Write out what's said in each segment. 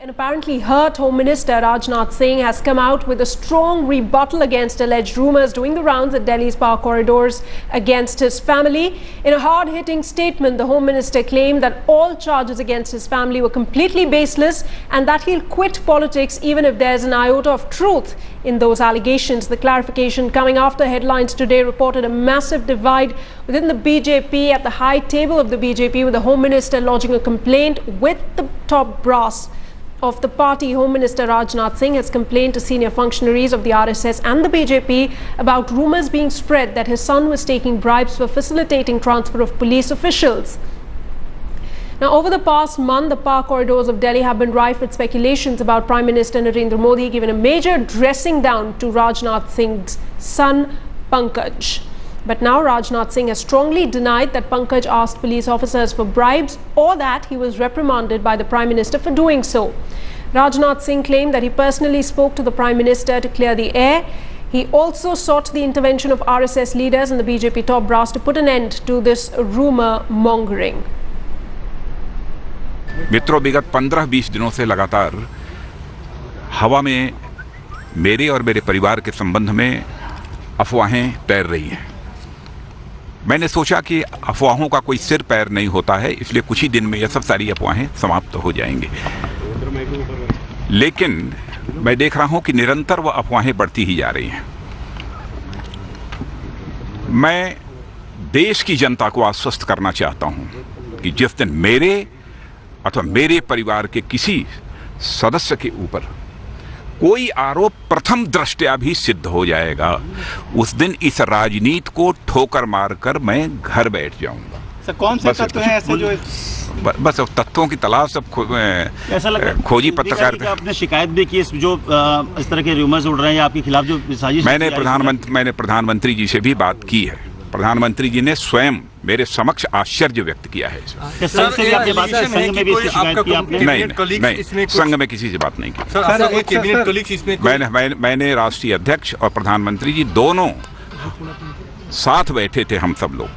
An apparently hurt Home Minister Rajnath Singh has come out with a strong rebuttal against alleged rumours doing the rounds at Delhi's power corridors against his family. In a hard-hitting statement, the Home Minister claimed that all charges against his family were completely baseless and that he'll quit politics even if there's an iota of truth in those allegations. The clarification coming after headlines today reported a massive divide within the BJP at the high table of the BJP, with the Home Minister lodging a complaint with the top brass of the party. Home Minister Rajnath Singh has complained to senior functionaries of the RSS and the BJP about rumours being spread that his son was taking bribes for facilitating transfer of police officials. Now, over the past month, the power corridors of Delhi have been rife with speculations about Prime Minister Narendra Modi giving a major dressing down to Rajnath Singh's son, Pankaj. But now Rajnath Singh has strongly denied that Pankaj asked police officers for bribes or that he was reprimanded by the Prime Minister for doing so. Rajnath Singh claimed that he personally spoke to the Prime Minister to clear the air. He also sought the intervention of RSS leaders and the BJP top brass to put an end to this rumour mongering. मित्रों, विगत 15-20 दिनों से लगातार हवा में मेरे और मेरे परिवार के संबंध में अफवाहें तैर रही हैं। मैंने सोचा कि अफवाहों का कोई सिर पैर नहीं होता है, इसलिए कुछ ही दिन में यह सब सारी अफवाहें समाप्त हो जाएंगी। लेकिन मैं देख रहा हूं कि निरंतर वह अफवाहें बढ़ती ही जा रही हैं। मैं देश की जनता को आश्वस्त करना चाहता हूं कि जिस दिन मेरे अथवा मेरे परिवार के किसी सदस्य के ऊपर कोई आरोप प्रथम दृष्टया भी सिद्ध हो जाएगा, उस दिन इस राजनीति को ठोकर मारकर मैं घर बैठ जाऊंगा। सर, कौन से तत्व हैं ऐसे जो बस तत्वों की तलाश सब खोजी पत्रकार आपने शिकायत भी की जो इस तरह के रूमर्स उड़ रहे हैं आपके खिलाफ जो साजिश? मैंने प्रधानमंत्री जी से भी बात की है। प्रधानमंत्री जी ने स्वयं मेरे समक्ष आश्चर्य व्यक्त किया है। नहीं, संघ में किसी से बात नहीं की। मैंने राष्ट्रीय अध्यक्ष और प्रधानमंत्री जी दोनों साथ बैठे थे, हम सब लोग,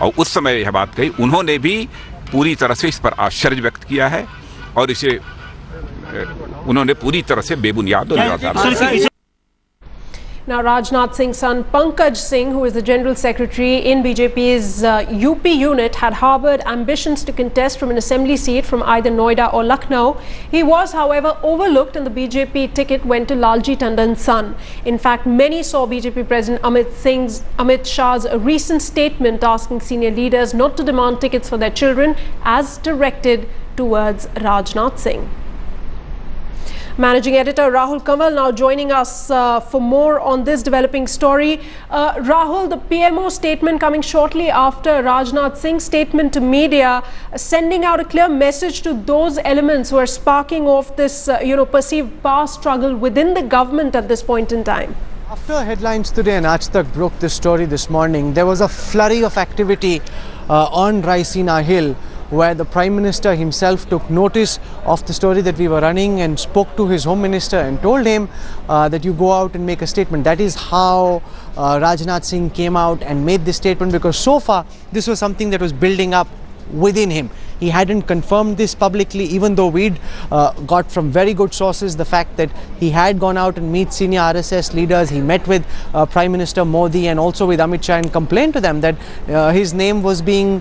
और उस समय यह बात कही। उन्होंने भी पूरी तरह से इस पर आश्चर्य व्यक्त किया है और इसे उन्होंने पूरी तरह से बेबुनियाद और निराधार। Now, Rajnath Singh's son Pankaj Singh, who is the General Secretary in BJP's UP unit, had harboured ambitions to contest from an assembly seat from either Noida or Lucknow. He was, however, overlooked and the BJP ticket went to Lalji Tandon's son. In fact, many saw BJP President Amit Shah's recent statement asking senior leaders not to demand tickets for their children as directed towards Rajnath Singh. Managing Editor Rahul Kanwal now joining us for more on this developing story. Rahul, the PMO statement coming shortly after Rajnath Singh's statement to media, sending out a clear message to those elements who are sparking off this, perceived power struggle within the government at this point in time. After headlines today and Aaj Tak broke this story this morning, there was a flurry of activity on Raisina Hill, where the Prime Minister himself took notice of the story that we were running and spoke to his Home Minister and told him that you go out and make a statement. That is how Rajnath Singh came out and made this statement, because so far this was something that was building up within him. He hadn't confirmed this publicly, even though we'd got from very good sources the fact that he had gone out and meet senior RSS leaders. He met with Prime Minister Modi and also with Amit Shah and complained to them that his name was being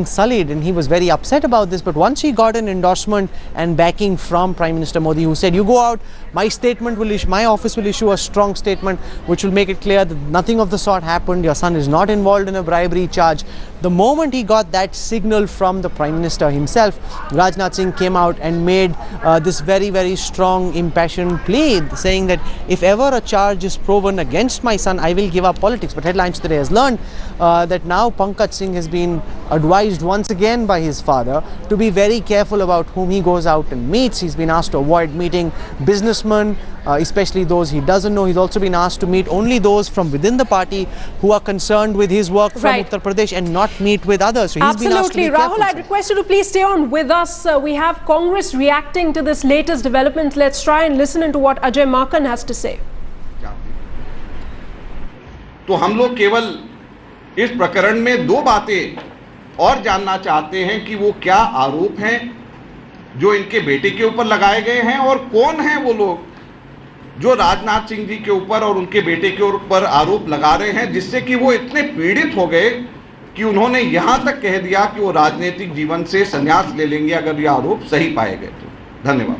sullied, and he was very upset about this. But once he got an endorsement and backing from Prime Minister Modi, who said, "You go out, my office will issue a strong statement which will make it clear that nothing of the sort happened. Your son is not involved in a bribery charge." The moment he got that signal from the Prime Minister himself, Rajnath Singh came out and made this very, very strong, impassioned plea, saying that if ever a charge is proven against my son, I will give up politics. But Headlines Today has learned that now Pankaj Singh has been advised once again by his father to be very careful about whom he goes out and meets. He's been asked to avoid meeting businessmen, especially those he doesn't know. He's also been asked to meet only those from within the party who are concerned with his work from Uttar Pradesh and not meet with others. So he's been asked to be careful. Rahul, I'd request you to please stay on with us. We have Congress reacting to this latest development. Let's try and listen into what Ajay Makan has to say. तो हम लोग केवल इस प्रकरण में दो बातें और जानना चाहते हैं कि वो क्या आरोप हैं जो इनके बेटे के ऊपर लगाए गए हैं, और कौन हैं वो लोग जो राजनाथ सिंह जी के ऊपर और उनके बेटे के ऊपर आरोप लगा रहे हैं, जिससे कि वो इतने पीड़ित हो गए कि उन्होंने यहां तक कह दिया कि वो राजनीतिक जीवन से संन्यास ले लेंगे अगर ये आरोप सही पाए गए तो। धन्यवाद।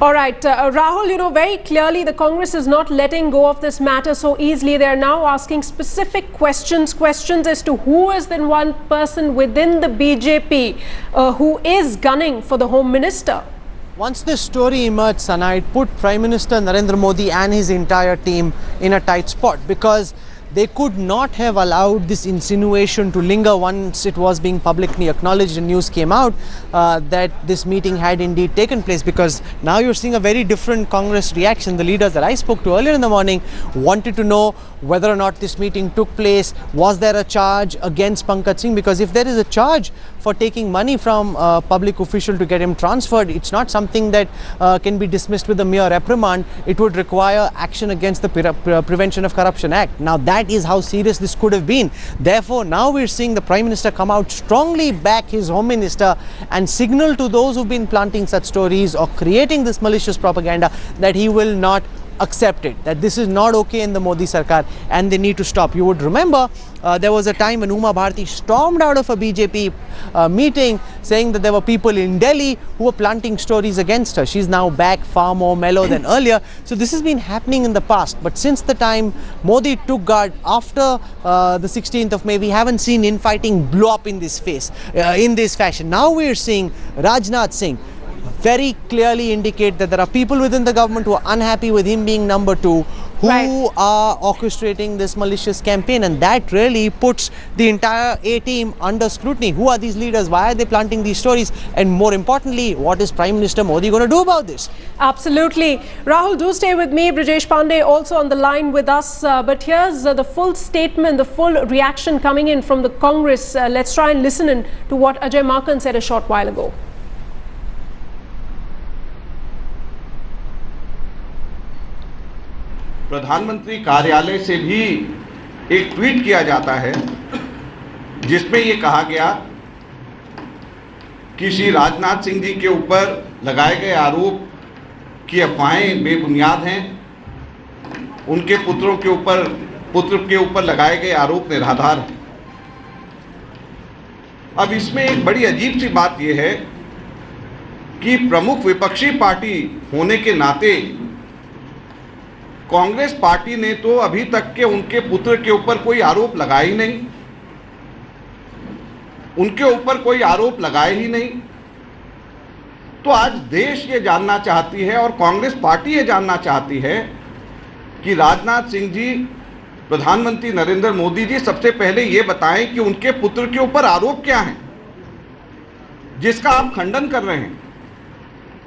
All right, Rahul, you know, very clearly the Congress is not letting go of this matter so easily. They are now asking specific questions as to who is the one person within the BJP who is gunning for the Home Minister. Once this story emerged, Sana, it put Prime Minister Narendra Modi and his entire team in a tight spot, because they could not have allowed this insinuation to linger once it was being publicly acknowledged and news came out that this meeting had indeed taken place, because now you're seeing a very different Congress reaction. The leaders that I spoke to earlier in the morning wanted to know whether or not this meeting took place. Was there a charge against Pankaj Singh? Because if there is a charge for taking money from a public official to get him transferred, it's not something that can be dismissed with a mere reprimand. It would require action against the Prevention of Corruption Act. Now that is how serious this could have been. Therefore, now we're seeing the Prime Minister come out, strongly back his Home Minister and signal to those who've been planting such stories or creating this malicious propaganda that he will not accept it, that this is not okay in the Modi Sarkar and they need to stop. You would remember there was a time when Uma Bharti stormed out of a BJP meeting saying that there were people in Delhi who were planting stories against her. She's now back far more mellow than earlier. So this has been happening in the past, but since the time Modi took guard after the 16th of May, we haven't seen infighting blow up in this fashion. Now we're seeing Rajnath Singh very clearly indicate that there are people within the government who are unhappy with him being number 2, who are orchestrating this malicious campaign, and that really puts the entire A-team under scrutiny. Who are these leaders? Why are they planting these stories? And more importantly, what is Prime Minister Modi going to do about this? Absolutely. Rahul, do stay with me. Brajesh Pandey also on the line with us. But here's the full statement, the full reaction coming in from the Congress. Let's try and listen in to what Ajay Markan said a short while ago. प्रधानमंत्री कार्यालय से भी एक tweet किया जाता है जिसमें ये कहा गया कि श्री राजनाथ सिंह जी के ऊपर लगाए गए आरोप की अफवाहें बेबुनियाद हैं, उनके पुत्र के ऊपर लगाए गए आरोप निराधार हैं। अब इसमें एक बड़ी अजीब सी बात यह है कि प्रमुख विपक्षी पार्टी होने के नाते कांग्रेस पार्टी ने तो अभी तक के उनके पुत्र के ऊपर कोई आरोप लगाया ही नहीं, उनके ऊपर कोई आरोप लगाए ही नहीं। तो आज देश ये जानना चाहती है और कांग्रेस पार्टी ये जानना चाहती है कि राजनाथ सिंह जी, प्रधानमंत्री नरेंद्र मोदी जी सबसे पहले ये बताएं कि उनके पुत्र के ऊपर आरोप क्या है जिसका आप खंडन कर रहे हैं।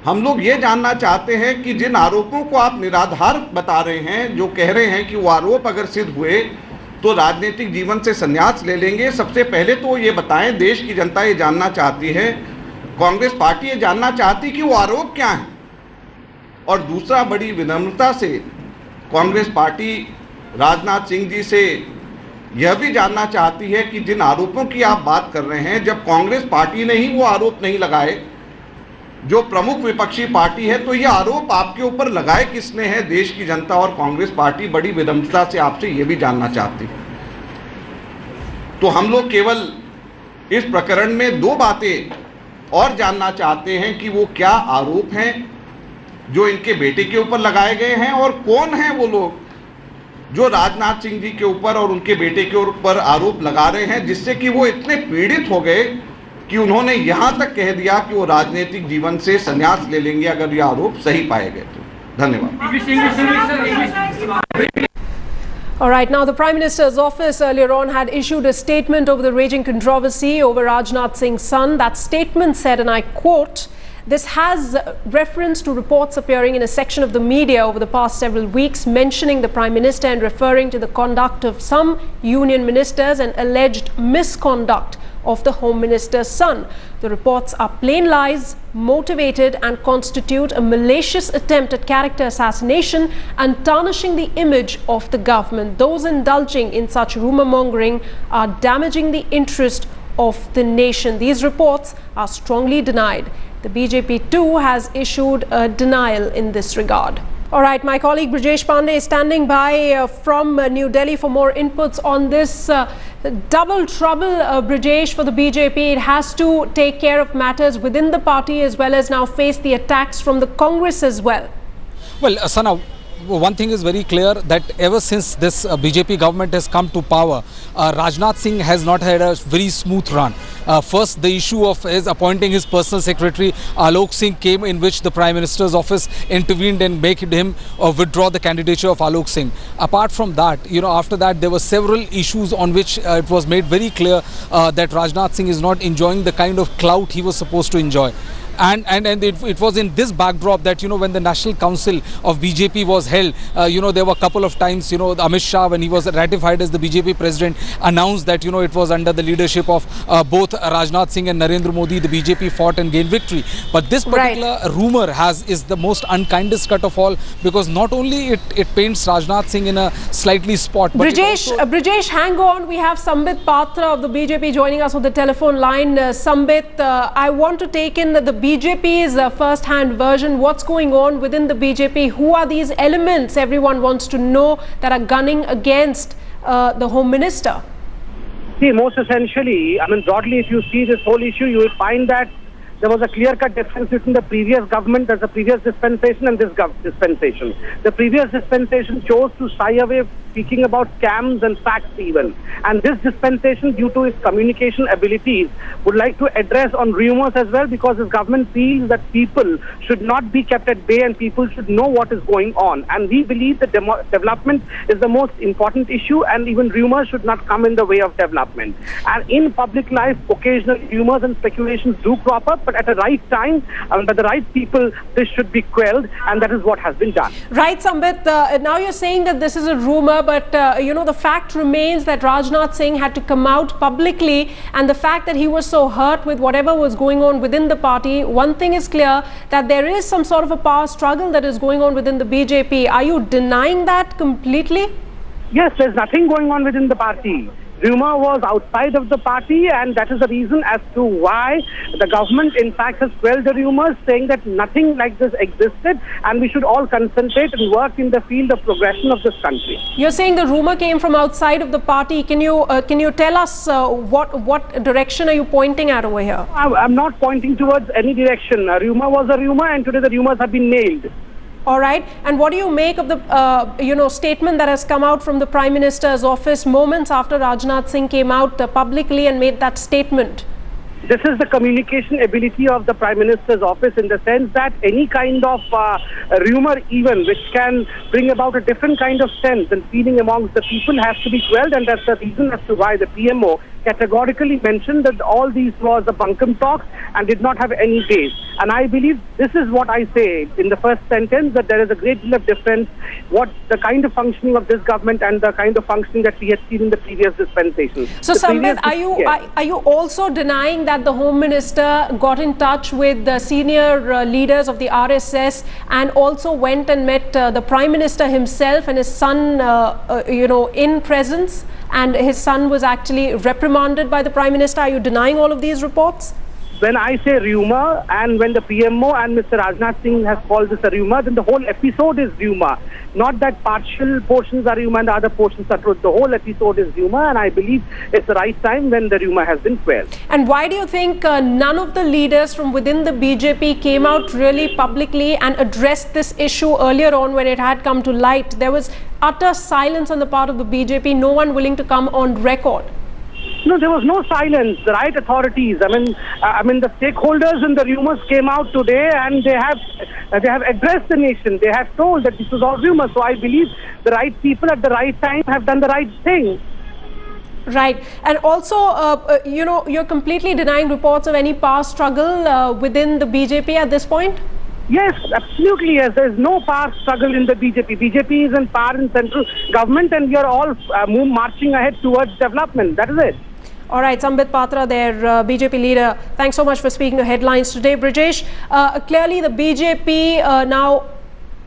हम लोग ये जानना चाहते हैं कि जिन आरोपों को आप निराधार बता रहे हैं, जो कह रहे हैं कि वो आरोप अगर सिद्ध हुए तो राजनीतिक जीवन से संन्यास ले लेंगे, सबसे पहले तो ये बताएं, देश की जनता ये जानना चाहती है, कांग्रेस पार्टी ये जानना चाहती कि वो आरोप क्या है। और दूसरा, बड़ी विनम्रता से कांग्रेस पार्टी राजनाथ सिंह जी से यह भी जानना चाहती है कि जिन आरोपों की आप बात कर रहे हैं, जब कांग्रेस पार्टी ने ही वो आरोप नहीं लगाए, जो प्रमुख विपक्षी पार्टी है, तो ये आरोप आपके ऊपर लगाए किसने है? देश की जनता और कांग्रेस पार्टी बड़ी विनम्रता से आपसे ये भी जानना चाहती है। तो हम लोग केवल इस प्रकरण में 2 बातें और जानना चाहते हैं कि वो क्या आरोप हैं जो इनके बेटे के ऊपर लगाए गए हैं, और कौन हैं वो लोग जो राजनाथ सिंह जी के ऊपर और उनके बेटे के ऊपर आरोप लगा रहे हैं, जिससे कि वो इतने पीड़ित हो गए कि उन्होंने यहां तक कह दिया कि वो राजनीतिक जीवन से संन्यास ले लेंगे अगर ये आरोप सही पाए गए तो। धन्यवाद। All right, now the Prime Minister's office earlier on had issued a statement over the raging controversy over Rajnath Singh's son. That statement said, and I quote, "This has reference to reports appearing in a section of the media over the past several weeks mentioning the Prime Minister and referring to the conduct of some union ministers and alleged misconduct of the Home Minister's son. The reports are plain lies, motivated and constitute a malicious attempt at character assassination and tarnishing the image of the government. Those indulging in such rumour mongering are damaging the interest of the nation. These reports are strongly denied. The BJP too has issued a denial in this regard. All right, my colleague Brijesh Pandey is standing by from New Delhi for more inputs on this double trouble, Brijesh, for the BJP. It has to take care of matters within the party as well as now face the attacks from the Congress as well. Well, Sana, one thing is very clear that ever since this BJP government has come to power, Rajnath Singh has not had a very smooth run. First, the issue of his appointing his personal secretary, Alok Singh, came in which the Prime Minister's office intervened and made him withdraw the candidature of Alok Singh. Apart from that, after that, there were several issues on which it was made very clear that Rajnath Singh is not enjoying the kind of clout he was supposed to enjoy. And it was in this backdrop that, when the National Council of BJP was held, there were a couple of times, Amit Shah, when he was ratified as the BJP president, announced that, it was under the leadership of both Rajnath Singh and Narendra Modi, the BJP fought and gained victory. But this particular rumour is the most unkindest cut of all, because not only it paints Rajnath Singh in a slightly spot. But Brijesh, hang on. We have Sambit Patra of the BJP joining us on the telephone line. Sambit, I want to take in the BJP's first-hand version. What's going on within the BJP? Who are these elements everyone wants to know that are gunning against the Home Minister? See, most essentially, broadly, if you see this whole issue, you will find that there was a clear-cut difference between the previous government, there's a previous dispensation, and this dispensation. The previous dispensation chose to shy away speaking about scams and facts even. And this dispensation, due to its communication abilities, would like to address on rumours as well, because this government feels that people should not be kept at bay and people should know what is going on. And we believe that development is the most important issue, and even rumours should not come in the way of development. And in public life, occasional rumours and speculations do crop up, but at the right time, by the right people, this should be quelled, and that is what has been done. Right, Sambit. Now you're saying that this is a rumour, but the fact remains that Rajnath Singh had to come out publicly, and the fact that he was so hurt with whatever was going on within the party, one thing is clear, that there is some sort of a power struggle that is going on within the BJP. Are you denying that completely? Yes, there's nothing going on within the party. Rumour was outside of the party, and that is the reason as to why the government in fact has quelled the rumours, saying that nothing like this existed and we should all concentrate and work in the field of progression of this country. You're saying the rumour came from outside of the party. Can you tell us what direction are you pointing at over here? I'm not pointing towards any direction. A rumour was a rumour, and today the rumours have been nailed. All right. And what do you make of the statement that has come out from the Prime Minister's office moments after Rajnath Singh came out publicly and made that statement? This is the communication ability of the Prime Minister's office, in the sense that any kind of rumour even which can bring about a different kind of sense and feeling amongst the people has to be quelled, and that's the reason as to why the PMO categorically mentioned that all these was a bunkum talks and did not have any base. And I believe this is what I say in the first sentence, that there is a great deal of difference what the kind of functioning of this government and the kind of functioning that we had seen in the previous dispensation. So Sambit, are you also denying that the Home Minister got in touch with the senior leaders of the RSS and also went and met the Prime Minister himself and his son in presence, and his son was actually reprimanded by the Prime Minister? Are you denying all of these reports? When I say rumour, and when the PMO and Mr. Rajnath Singh has called this a rumour, then the whole episode is rumour. Not that partial portions are rumour and the other portions are truth. The whole episode is rumour, and I believe it's the right time when the rumour has been quelled. And why do you think none of the leaders from within the BJP came out really publicly and addressed this issue earlier on when it had come to light? There was utter silence on the part of the BJP, no one willing to come on record. No, there was no silence. The right authorities, I mean, the stakeholders in the rumours came out today, and they have addressed the nation. They have told that this was all rumours. So I believe the right people at the right time have done the right thing. Right. And also, you're completely denying reports of any power struggle within the BJP at this point? Yes, absolutely. Yes, there is no power struggle in the BJP. BJP is in power in central government, and we are all marching ahead towards development. That is it. All right, Sambit Patra, their BJP leader. Thanks so much for speaking to Headlines today, Brijesh. Clearly, the BJP now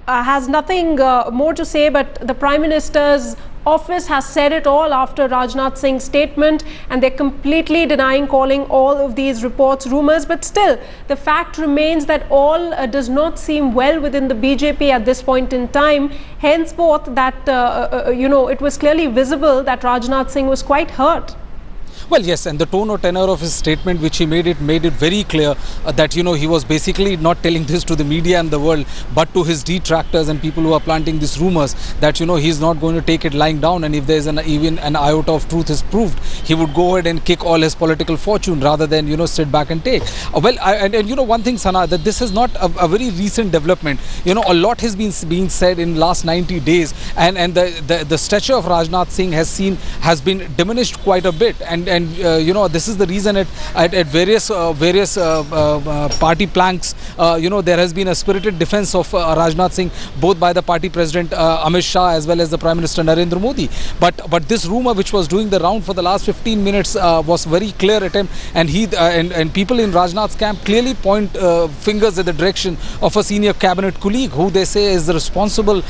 has nothing more to say, but the Prime Minister's office has said it all after Rajnath Singh's statement, and they're completely denying calling all of these reports rumours. But still, the fact remains that all does not seem well within the BJP at this point in time. Henceforth, that it was clearly visible that Rajnath Singh was quite hurt. Well, yes, and the tone or tenor of his statement, which he made it very clear that, he was basically not telling this to the media and the world, but to his detractors and people who are planting these rumors that, he's not going to take it lying down, and if there's even an iota of truth is proved, he would go ahead and kick all his political fortune rather than, sit back and take. One thing, Sana, that this is not a very recent development. A lot has been being said in last 90 days, and the stature of Rajnath Singh has been diminished quite a bit, and this is the reason at various party planks, there has been a spirited defense of Rajnath Singh, both by the party president Amit Shah as well as the Prime Minister Narendra Modi. But this rumor, which was doing the round for the last 15 minutes, was very clear at him, and and people in Rajnath's camp clearly point fingers at the direction of a senior cabinet colleague who they say is responsible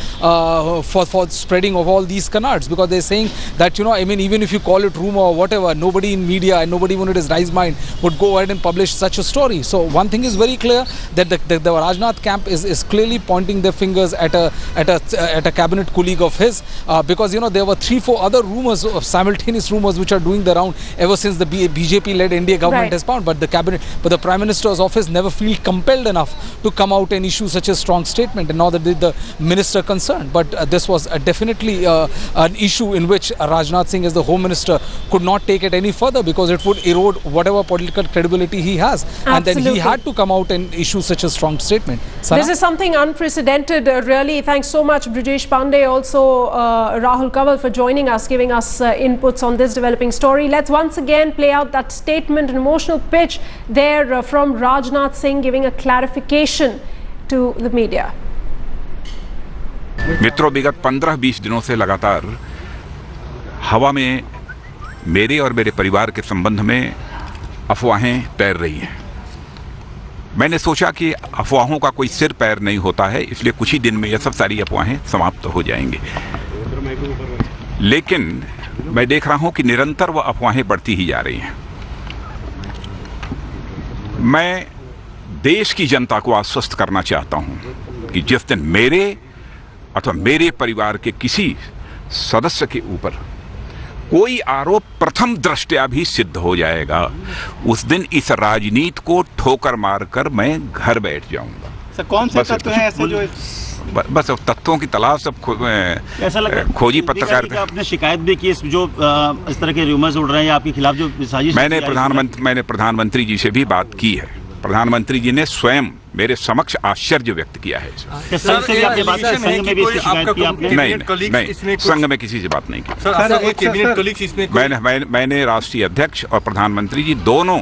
for spreading of all these canards, because they're saying that, even if you call it rumor or whatever, nobody in media and nobody even in his right mind would go ahead and publish such a story. So one thing is very clear, that the Rajnath camp is clearly pointing their fingers at a cabinet colleague of his, because there were 3-4 other rumors, simultaneous rumors, which are doing the round ever since the BJP-led NDA government has found. But the Prime Minister's office never feel compelled enough to come out and issue such a strong statement, and nor did the minister concerned. But this was definitely an issue in which Rajnath Singh, as the Home Minister, could not take it any further, because it would erode whatever political credibility he has. Absolutely. And then he had to come out and issue such a strong statement. Sana? This is something unprecedented, really. Thanks so much, Brijesh Pandey, also Rahul Kanwal, for joining us, giving us inputs on this developing story. Let's once again play out that statement, an emotional pitch there from Rajnath Singh, giving a clarification to the media. मित्रों, विगत 15-20 दिनों से लगातार हवा में मेरे और मेरे परिवार के संबंध में अफवाहें तैर रही हैं। मैंने सोचा कि अफवाहों का कोई सिर पैर नहीं होता है, इसलिए कुछ ही दिन में यह सब सारी अफवाहें समाप्त हो जाएंगी। लेकिन मैं देख रहा हूं कि निरंतर वह अफवाहें बढ़ती ही जा रही हैं। मैं देश की जनता को आश्वस्त करना चाहता हूं कि जिस दिन मेरे अथवा मेरे परिवार के किसी सदस्य के ऊपर कोई आरोप प्रथम दृष्टया भी सिद्ध हो जाएगा, उस दिन इस राजनीति को ठोकर मारकर मैं घर बैठ जाऊंगा। सर, कौन से तत्व हैं ऐसे जो बस तत्वों की तलाश सब खोजी पत्रकार आपने शिकायत भी की, जो इस तरह के रूमर्स उड़ रहे हैं आपके खिलाफ, जो साजिश? मैंने प्रधानमंत्री जी से भी बात की है। प्रधानमंत्री जी ने स्वयं मेरे समक्ष आश्चर्य व्यक्त किया है। नहीं, संघ में किसी से बात नहीं की। मैंने राष्ट्रीय अध्यक्ष और प्रधानमंत्री जी दोनों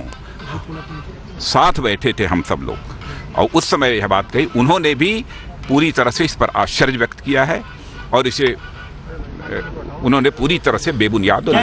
साथ बैठे थे, हम सब लोग, और उस समय यह बात कही। उन्होंने भी पूरी तरह से इस पर आश्चर्य व्यक्त किया है, और इसे उन्होंने पूरी तरह से बेबुनियाद और